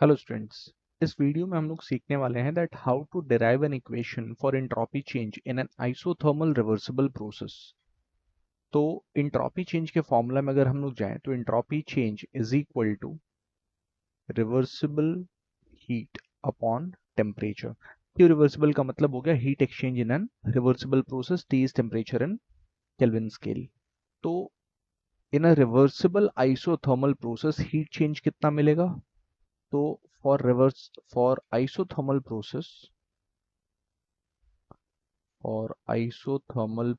Hello students. इस video में हम लोग सीखने वाले हैं that how to derive an equation for entropy change in an isothermal reversible process. तो एंट्रोपी चेंज के फॉर्मूला में अगर हम लोग जाएं तो entropy change is equal to reversible heat upon temperature. ये रिवर्सिबल का मतलब हो गया heat exchange in an reversible process, T is temperature in Kelvin scale. तो in a reversible isothermal process heat change कितना मिलेगा? तो for isothermal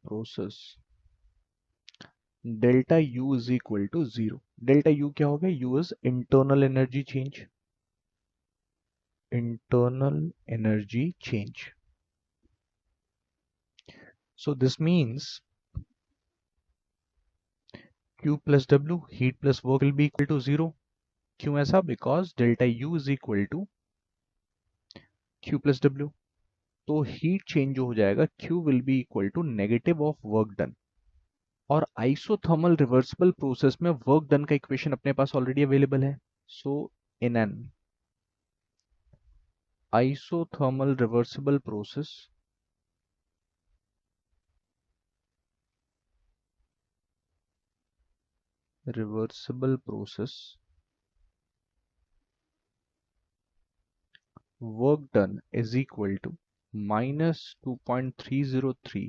process delta U is equal to 0। Delta U क्या हो गया? U is internal energy change. So this means Q plus W, heat plus work, will be equal to 0. क्यों ऐसा? Because delta U is equal to Q plus W. तो heat change जो हो जाएगा Q will be equal to negative of work done। और isothermal reversible process में work done का equation अपने पास ऑलरेडी अवेलेबल है। So in an isothermal reversible process work done is equal to minus 2.303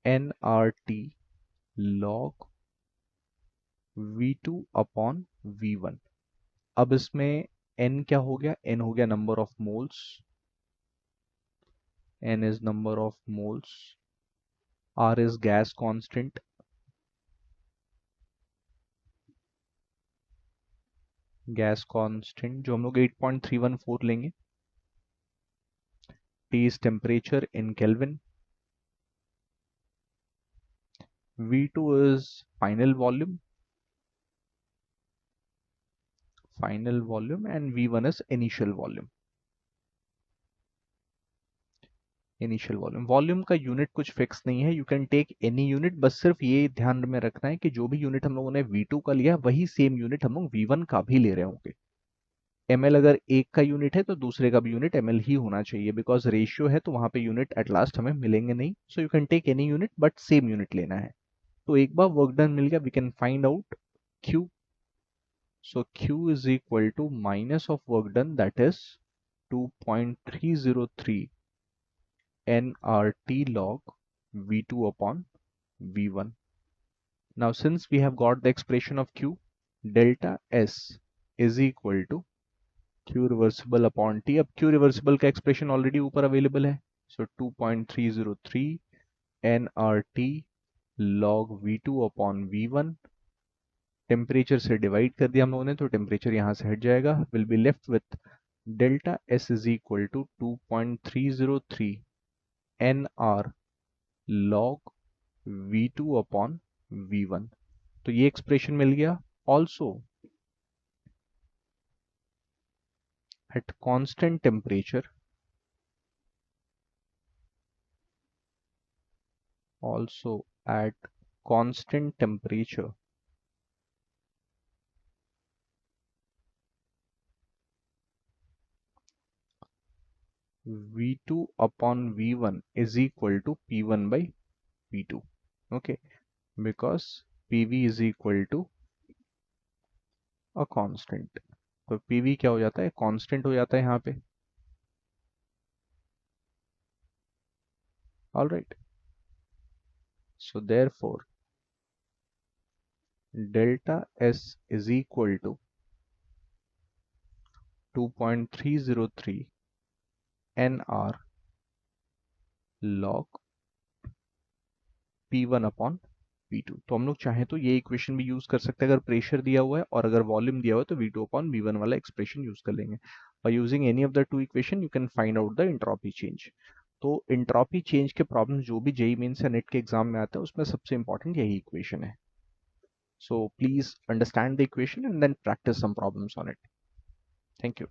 nRT log V2 upon V1। अब इसमें n क्या हो गया? n हो गया number of moles, n is number of moles, R is gas constant, जो हम लोग 8.314 लेंगे, T is temperature in Kelvin, V2 is final volume and V1 is initial volume। Volume का यूनिट कुछ फिक्स नहीं है, you can take any unit, बस सिर्फ ये ध्यान में रखना है कि जो भी यूनिट हम लोगों ने V2 का लिया वही सेम यूनिट हम लोग V1 का भी ले रहे होंगे। ml अगर एक का यूनिट है तो दूसरे का भी यूनिट ml ही होना चाहिए, बिकॉज रेशियो है तो वहां पे यूनिट एट लास्ट हमें मिलेंगे नहीं। So you can take any unit but same unit लेना है। तो एक बार वर्क डन मिल गया, we can find out Q। So Q is equal to minus of work done, that is 2.303 nRT log V2 upon V1। Now since we have got the expression of Q, delta S is equal to Q reversible upon T। अब Q reversible का expression already ऊपर available है। सो 2.303 nRT log V2 upon V1। Temperature से divide कर दिया हम लोगों ने तो टेम्परेचर यहां से हट जाएगा, will be left with delta S is equal to 2.303 nR log V2 upon V1। तो ये एक्सप्रेशन मिल गया। Also at constant temperature V2 upon V1 is equal to P1 by P2। okay, because PV is equal to a constant। तो PV क्या हो जाता है? Constant हो जाता है यहाँ पे। All right, so therefore delta S is equal to 2.303 nR log P1 upon V2। तो हम लोग चाहें तो ये इक्वेशन भी यूज कर सकते हैं अगर प्रेशर दिया हुआ है, और अगर वॉल्यूम दिया हुआ है तो V2 अपॉन V1 वाला एक्सप्रेशन यूज कर लेंगे। By using any of the two equation you can find out the entropy change. तो एंट्रोपी चेंज के प्रॉब्लम जो भी जेईई मेंस या नेट के एग्जाम में आते हैं उसमें सबसे इंपॉर्टेंट यही इक्वेशन है। So please understand the equation and then practice some problems on it. Thank you.